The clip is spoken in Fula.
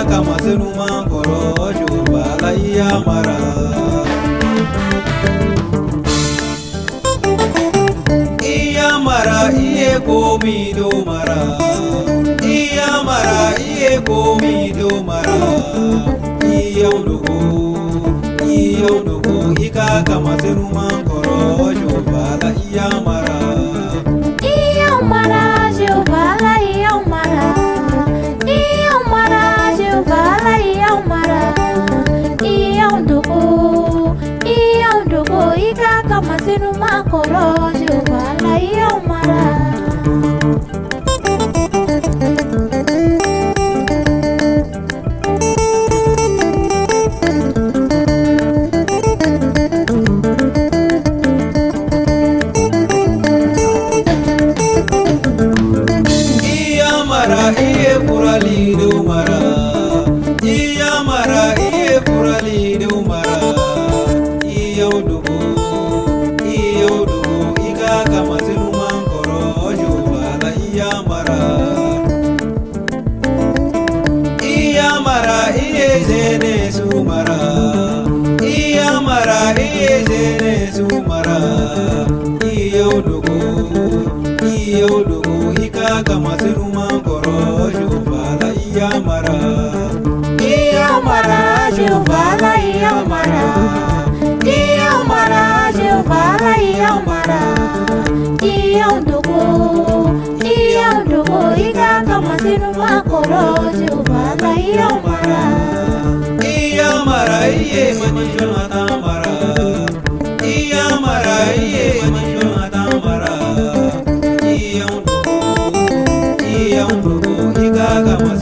Kama senuma koro jubala iyamara iyamara iye komido mara iyamara iye komido mara iyaudugo ika kama senuma koro jubala iyamara iyamara jubala iyamara kama sinu makoro jubala iyamara iyamara iye kurali do mara iyamara iye kurali do mara iyaudugo ika kama senuma koro jubala iyamara iyamara iye zene sumara iyamara iye zene sumara iyaudugo ika kama senuma koro jubala iyamara iyamara jubala iyamara iyamara jubala iyamara iyaudugo ika kama sinu makoro jubala iyamara iyamara iye manjona tamara iyamara iye manjona tamara iyaudugo ika kama